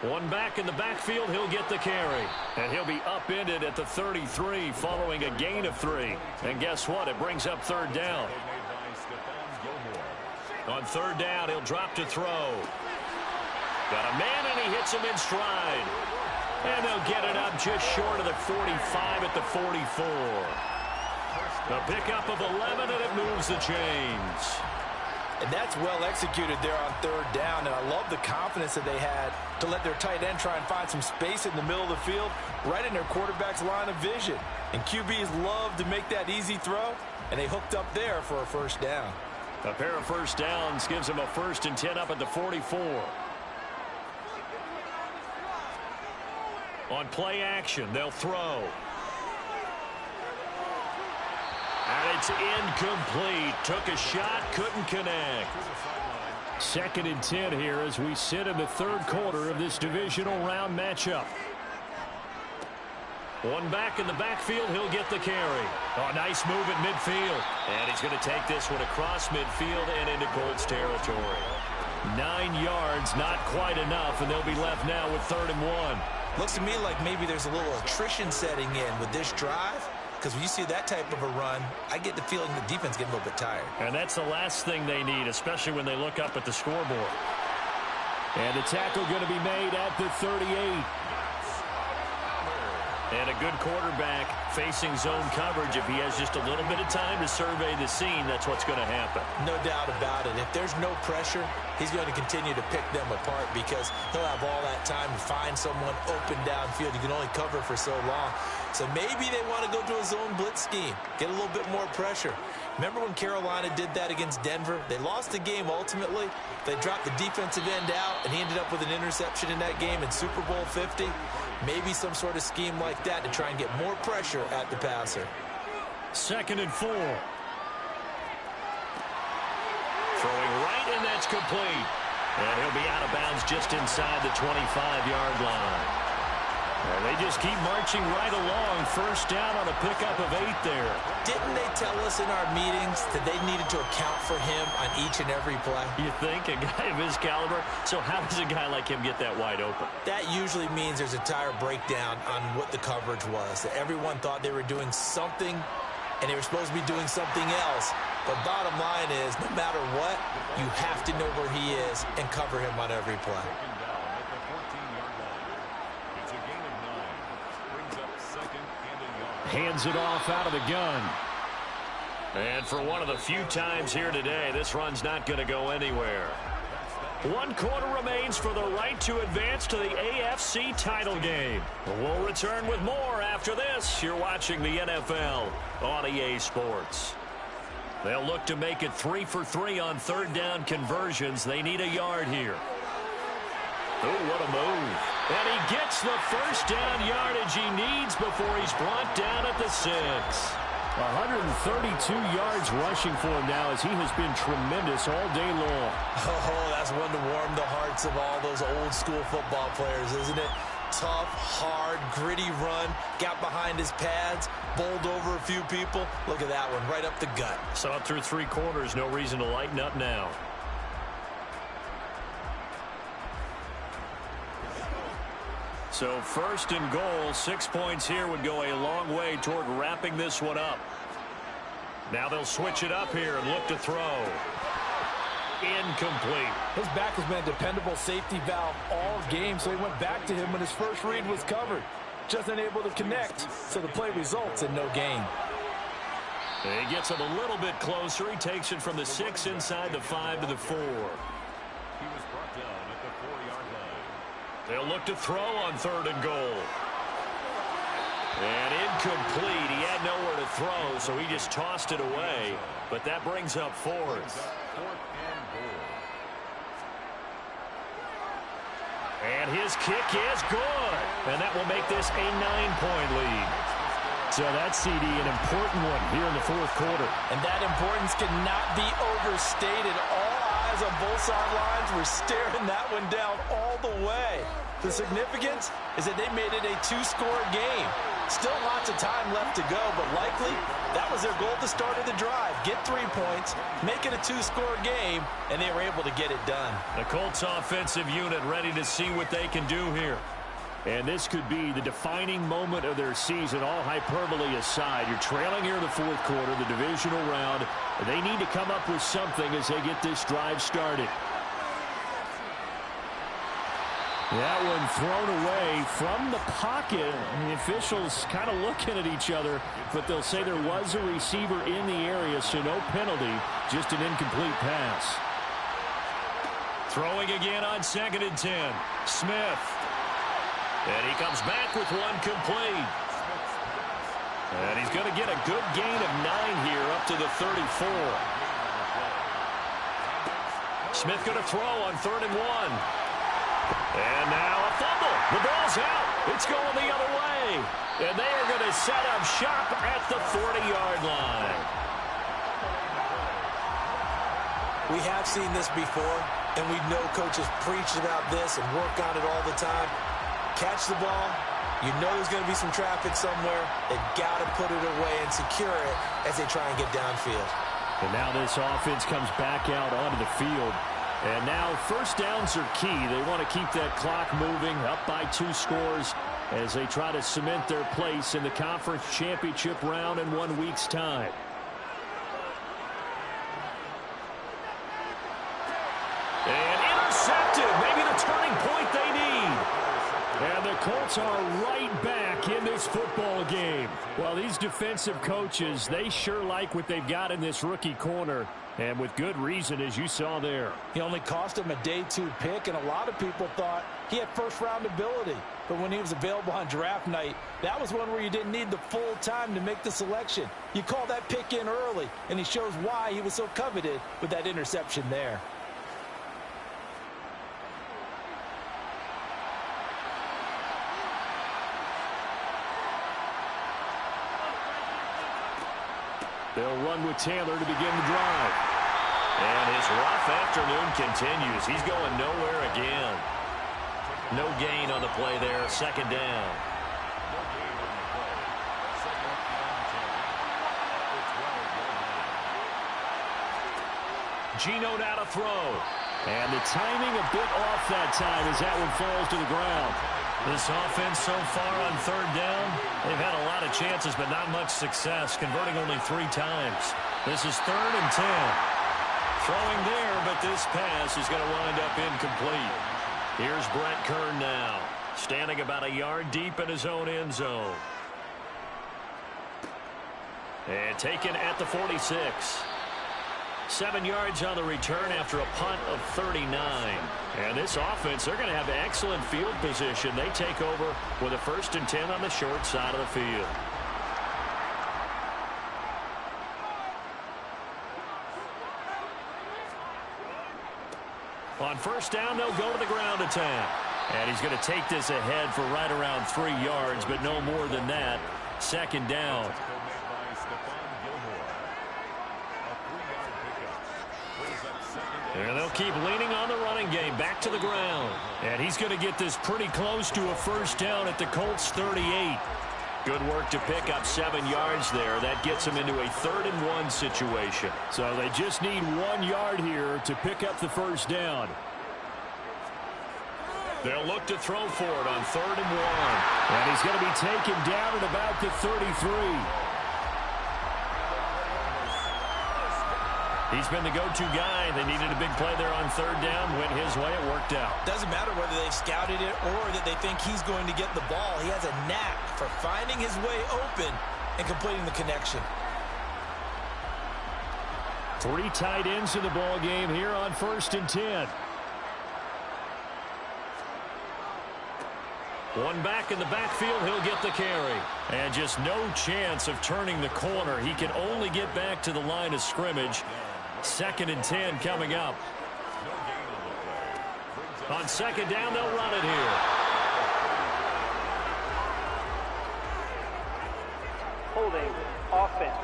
One back in the backfield, he'll get the carry. And he'll be upended at the 33 following a gain of 3. And guess what? It brings up 3rd down. On 3rd down, he'll drop to throw. Got a man, and he hits him in stride. And they'll get it up just short of the 45 at the 44. A pickup of 11, and it moves the chains. And that's well executed there on third down. And I love the confidence that they had to let their tight end try and find some space in the middle of the field, right in their quarterback's line of vision. And QBs love to make that easy throw, and they hooked up there for a first down. A pair of first downs gives them a 1st and 10 up at the 44. On play action, they'll throw. And it's incomplete. Took a shot, couldn't connect. 2nd and 10 here as we sit in the 3rd quarter of this divisional round matchup. One back in the backfield, he'll get the carry. Oh, nice move at midfield. And he's going to take this one across midfield and into Colts territory. 9 yards, not quite enough, and they'll be left now with 3rd and 1. Looks to me like maybe there's a little attrition setting in with this drive, because when you see that type of a run, I get the feeling the defense getting a little bit tired. And that's the last thing they need, especially when they look up at the scoreboard. And the tackle going to be made at the 38. And a good quarterback facing zone coverage. If he has just a little bit of time to survey the scene, that's what's going to happen. No doubt about it. If there's no pressure, he's going to continue to pick them apart because he'll have all that time to find someone open downfield. You can only cover for so long. So maybe they want to go to a zone blitz scheme, get a little bit more pressure. Remember when Carolina did that against Denver? They lost the game ultimately. They dropped the defensive end out, and he ended up with an interception in that game in Super Bowl 50. Maybe some sort of scheme like that to try and get more pressure at the passer. 2nd and 4. Throwing right, and that's complete. And he'll be out of bounds just inside the 25-yard line. And they just keep marching right along. First down on a pickup of 8 there. Didn't they tell us in our meetings that they needed to account for him on each and every play? You think? A guy of his caliber? So how does a guy like him get that wide open? That usually means there's a tire breakdown on what the coverage was. That everyone thought they were doing something, and they were supposed to be doing something else. But bottom line is, no matter what, you have to know where he is and cover him on every play. Hands it off out of the gun. And for one of the few times here today, this run's not going to go anywhere. 1 quarter remains for the right to advance to the AFC title game. We'll return with more after this. You're watching the NFL on EA Sports. They'll look to make it 3 for 3 on 3rd down conversions. They need a yard here. Oh, what a move. And he gets the first down yardage he needs before he's brought down at the 6. 132 yards rushing for him now as he has been tremendous all day long. Oh, that's one to warm the hearts of all those old school football players, isn't it? Tough, hard, gritty run, got behind his pads, bowled over a few people. Look at that one, right up the gut. Saw it through 3 quarters, no reason to lighten up now. So 1st and goal, 6 points here would go a long way toward wrapping this one up. Now they'll switch it up here and look to throw. Incomplete. His back has been a dependable safety valve all game, so he went back to him when his first read was covered. Just unable to connect, so the play results in no gain. He gets it a little bit closer. He takes it from the 6 inside the 5 to the 4. He was brought down at the 4-yard line. They'll look to throw on 3rd and goal. And incomplete. He had nowhere to throw, so he just tossed it away. But that brings up 4th. 4th and goal. And his kick is good. And that will make this a 9-point lead. So that, CD, an important one here in the 4th quarter. And that importance cannot be overstated. All eyes on both sidelines were staring that one down all the way. The significance is that they made it a 2-score game. Still lots of time left to go, but likely that was their goal at the start of the drive. Get 3 points, make it a 2-score game, and they were able to get it done. The Colts offensive unit ready to see what they can do here. And this could be the defining moment of their season, all hyperbole aside. You're trailing here in the 4th quarter, the divisional round. They need to come up with something as they get this drive started. That one thrown away from the pocket. The officials kind of looking at each other, but they'll say there was a receiver in the area, so no penalty, just an incomplete pass. Throwing again on 2nd and 10. Smith. And he comes back with one complete. And he's going to get a good gain of 9 here up to the 34. Smith going to throw on 3rd and 1. And now a fumble. The ball's out. It's going the other way. And they are going to set up shop at the 40-yard line. We have seen this before, and we know coaches preach about this and work on it all the time. Catch the ball. You know there's going to be some traffic somewhere. They've got to put it away and secure it as they try and get downfield. And now this offense comes back out onto the field. And now first downs are key. They want to keep that clock moving, up by 2 scores as they try to cement their place in the conference championship round in 1 week's time. And intercepted. Maybe the turning point they need. And the Colts are right back in this football game. Well, these defensive coaches, they sure like what they've got in this rookie corner. And with good reason, as you saw there. He only cost him a day 2 pick, and a lot of people thought he had first-round ability. But when he was available on draft night, that was one where you didn't need the full time to make the selection. You call that pick in early, and he shows why he was so coveted with that interception there. They'll run with Taylor to begin the drive. And his rough afternoon continues. He's going nowhere again. No gain on the play there. 2nd down. Geno now to throw. And the timing a bit off that time as that one falls to the ground. This offense so far on 3rd down, they've had a lot of chances, but not much success, converting only 3 times. This is 3rd and 10. Throwing there, but this pass is going to wind up incomplete. Here's Brett Kern now, standing about a yard deep in his own end zone. And taken at the 46. 7 yards on the return after a punt of 39. And this offense, they're going to have excellent field position. They take over with a 1st and 10 on the short side of the field. On 1st down, they'll go to the ground attack. And he's going to take this ahead for right around 3 yards, but no more than that. 2nd down. And they'll keep leaning on the running game. Back to the ground. And he's going to get this pretty close to a 1st down at the Colts 38. Good work to pick up 7 yards there. That gets them into a 3rd and 1 situation. So they just need 1 yard here to pick up the 1st down. They'll look to throw for it on 3rd and 1. And he's going to be taken down at about the 33. He's been the go-to guy. They needed a big play there on 3rd down. Went his way. It worked out. Doesn't matter whether they scouted it or that they think he's going to get the ball. He has a knack for finding his way open and completing the connection. 3 tight ends in the ball game here on 1st and 10. One back in the backfield. He'll get the carry. And just no chance of turning the corner. He can only get back to the line of scrimmage. 2nd and 10 coming up. On 2nd down, they'll run it here. Holding offense.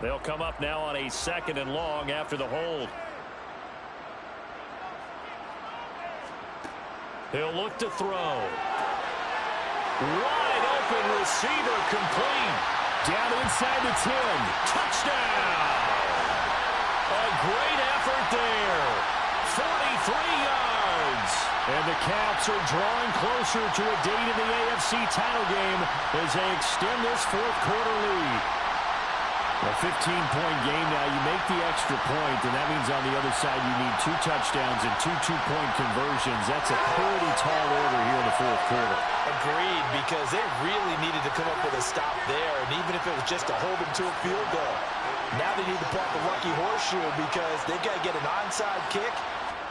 They'll come up now on a 2nd and long after the hold. He'll look to throw. Wide open receiver complete. Down inside the 10. Touchdown. A great effort there. 43 yards. And the Caps are drawing closer to a date in the AFC title game as they extend this 4th quarter lead. A 15-point game now. You make the extra point, and that means on the other side you need 2 touchdowns and 2 two-point conversions. That's a pretty tall order here in the 4th quarter. Agreed, because they really needed to come up with a stop there, and even if it was just to hold them to a field goal. Now they need to pull out the lucky horseshoe because they've got to get an onside kick.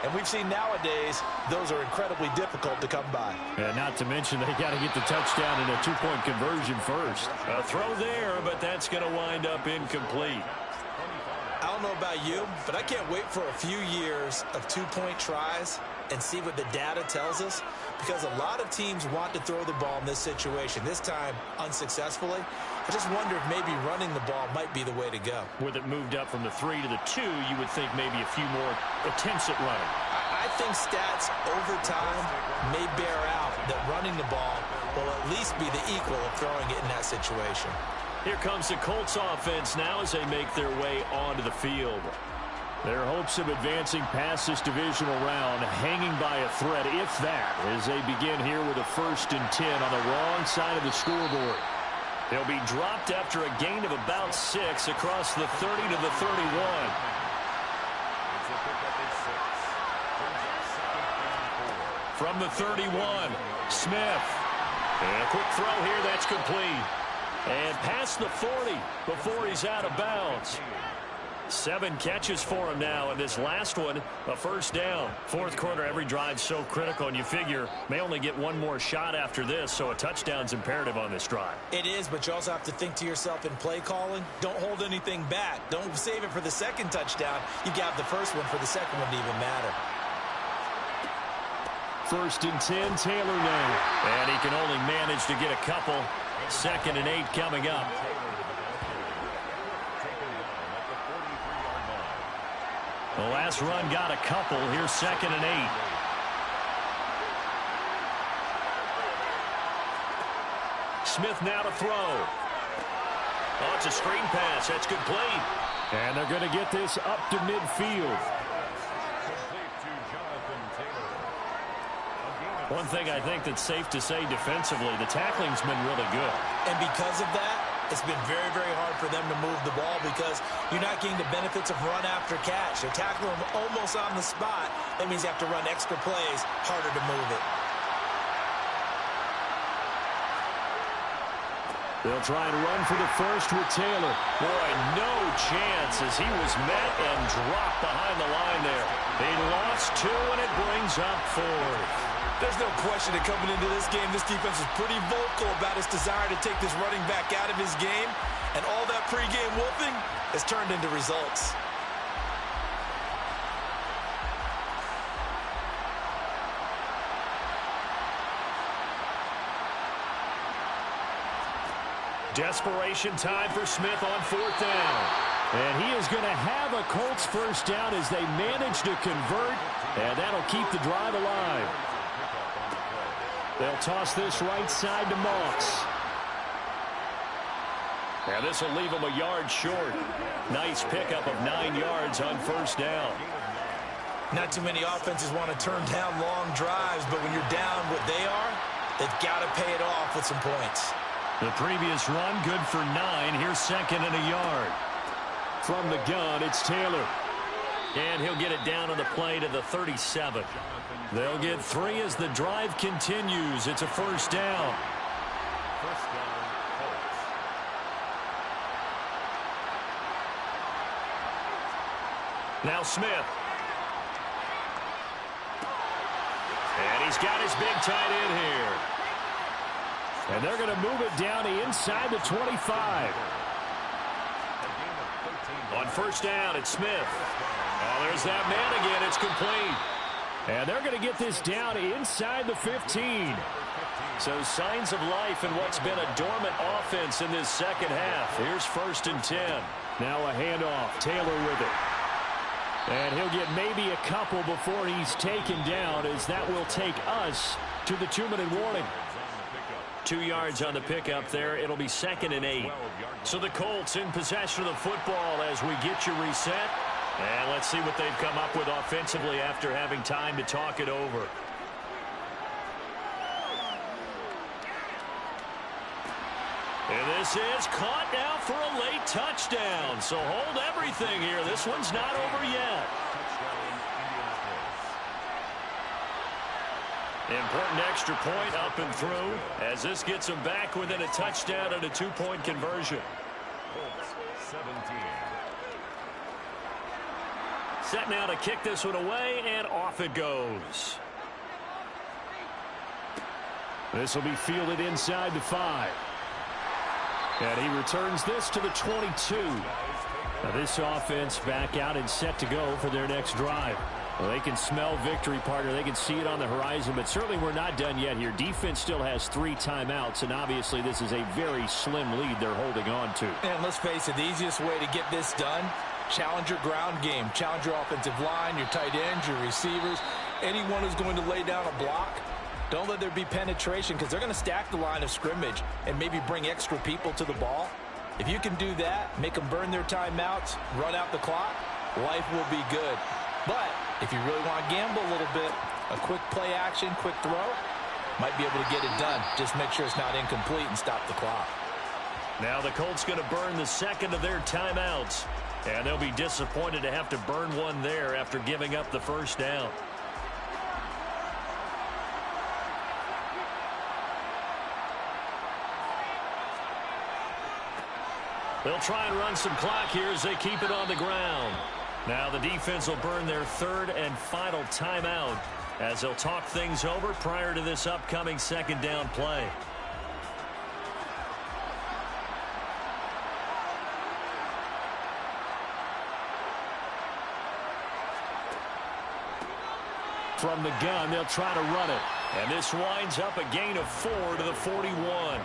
And we've seen nowadays those are incredibly difficult to come by. And not to mention they got to get the touchdown and a two-point conversion first. A throw there, but that's going to wind up incomplete. I don't know about you, but I can't wait for a few years of two-point tries and see what the data tells us, because a lot of teams want to throw the ball in this situation, this time unsuccessfully. I just wonder if maybe running the ball might be the way to go. With it moved up from the 3 to the 2, you would think maybe a few more attempts at running. I think stats over time may bear out that running the ball will at least be the equal of throwing it in that situation. Here comes the Colts offense now as they make their way onto the field. Their hopes of advancing past this divisional round hanging by a thread, if that, as they begin here with a 1st and 10 on the wrong side of the scoreboard. They'll be dropped after a gain of about 6 across the 30 to the 31. From the 31, Smith. And a quick throw here, that's complete. And past the 40 before he's out of bounds. 7 catches for him now, and this last one, a 1st down. 4th quarter, every drive so critical, and you figure may only get one more shot after this, so a touchdown's imperative on this drive. It is, but you also have to think to yourself in play calling, don't hold anything back. Don't save it for the 2nd touchdown. You got the 1st one for the 2nd one to even matter. 1st and 10, Taylor now. And he can only manage to get a couple. 2nd and 8 coming up. The last run got a couple. Here's 2nd and 8. Smith now to throw. Oh, it's a screen pass. That's complete. And they're going to get this up to midfield. One thing I think that's safe to say defensively, the tackling's been really good. And because of that, it's been very, very hard for them to move the ball because you're not getting the benefits of run after catch. They're tackling them almost on the spot. That means you have to run extra plays, harder to move it. They'll try and run for the 1st with Taylor. Boy, no chance as he was met and dropped behind the line there. He lost 2, and it brings up 4th. There's no question that coming into this game, this defense is pretty vocal about its desire to take this running back out of his game. And all that pregame whooping has turned into results. Desperation time for Smith on 4th down. And he is going to have a Colts 1st down as they manage to convert. And that'll keep the drive alive. They'll toss this right side to Moss. And this will leave him a yard short. Nice pickup of 9 yards on 1st down. Not too many offenses want to turn down long drives, but when you're down what they are, they've got to pay it off with some points. The previous run good for 9. Here's 2nd and a yard. From the gun, it's Taylor. And he'll get it down on the play to the 37. They'll get 3 as the drive continues. It's a 1st down. Now Smith. And he's got his big tight end here. And they're going to move it down inside the 25. On 1st down, it's Smith. Oh, there's that man again. It's complete. And they're going to get this down inside the 15. So signs of life in what's been a dormant offense in this 2nd half. Here's 1st and 10. Now a handoff. Taylor with it. And he'll get maybe a couple before he's taken down, as that will take us to the 2-minute warning. 2 yards on the pickup there. It'll be 2nd and 8. So the Colts in possession of the football as we get you reset. And let's see what they've come up with offensively after having time to talk it over. And this is caught now for a late touchdown. So hold everything here. This one's not over yet. Important extra point up and through as this gets them back within a touchdown and a 2-point conversion. Colts 17. Set now to kick this one away, and off it goes. This will be fielded inside the 5. And he returns this to the 22. Now this offense back out and set to go for their next drive. Well, they can smell victory, partner. They can see it on the horizon, but certainly we're not done yet here. Defense still has 3 timeouts, and obviously this is a very slim lead they're holding on to. And let's face it, the easiest way to get this done, challenge your ground game. Challenge your offensive line, your tight ends, your receivers, anyone who's going to lay down a block. Don't let there be penetration because they're going to stack the line of scrimmage and maybe bring extra people to the ball. If you can do that, make them burn their timeouts, run out the clock, life will be good. But if you really want to gamble a little bit, a quick play action, quick throw, might be able to get it done. Just make sure it's not incomplete and stop the clock. Now the Colts going to burn the second of their timeouts. And they'll be disappointed to have to burn one there after giving up the first down. They'll try and run some clock here as they keep it on the ground. Now the defense will burn their third and final timeout as they'll talk things over prior to this upcoming second down play. From the gun, they'll try to run it. And this winds up a gain of 4 to the 41. Taken down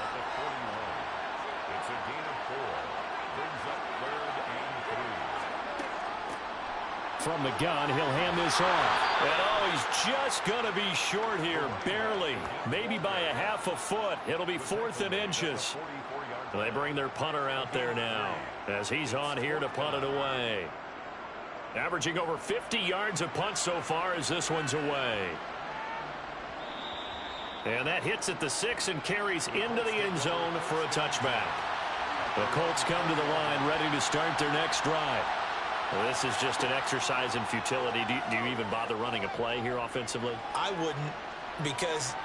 at the 41. It's a gain of 4. Brings up 3rd and 3. From the gun, he'll hand this off. And oh, he's just going to be short here, barely. Maybe by a half a foot. It'll be 4th and inches. They bring their punter out there now as he's on here to punt it away. Averaging over 50 yards a punt so far as this one's away. And that hits at the 6 and carries into the end zone for a touchback. The Colts come to the line ready to start their next drive. Well, this is just an exercise in futility. Do you even bother running a play here offensively? I wouldn't, because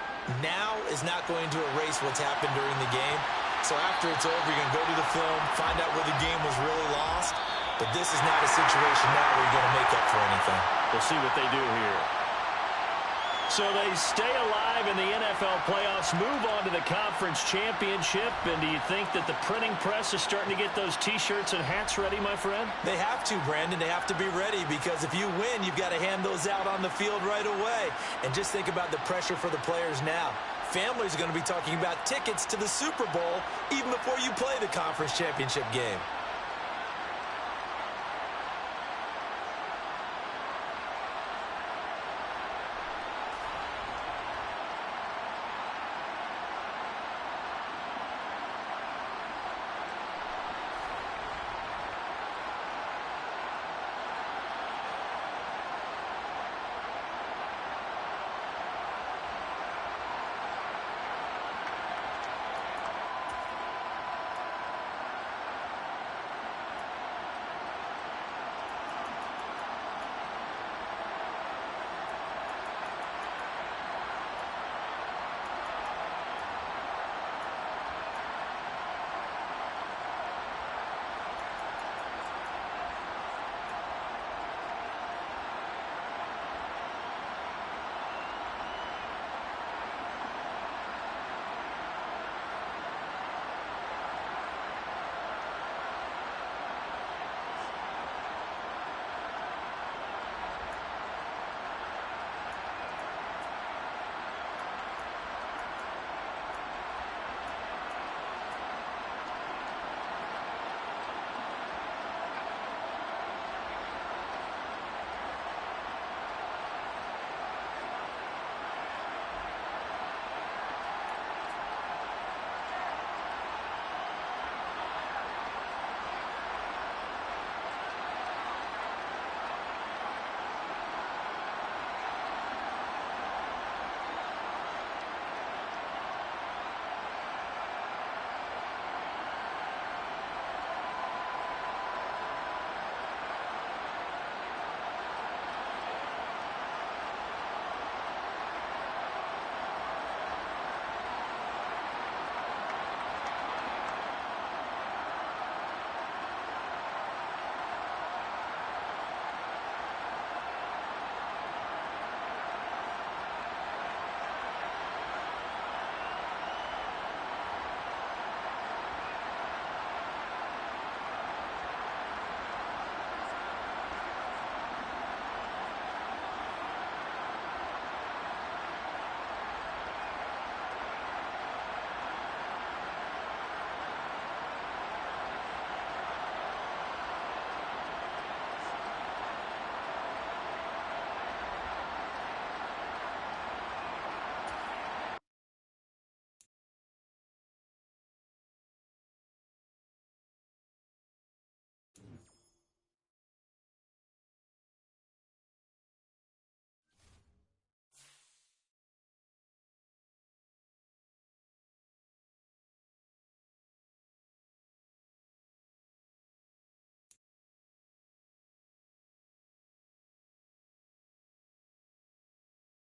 now is not going to erase what's happened during the game. So after it's over, you're going to go to the film, find out where the game was really lost. But this is not a situation now where you're going to make up for anything. We'll see what they do here. So they stay alive in the NFL playoffs, move on to the conference championship. And do you think that the printing press is starting to get those T-shirts and hats ready, my friend? They have to, Brandon. They have to be ready because if you win, you've got to hand those out on the field right away. And just think about the pressure for the players now. Families are going to be talking about tickets to the Super Bowl even before you play the conference championship game.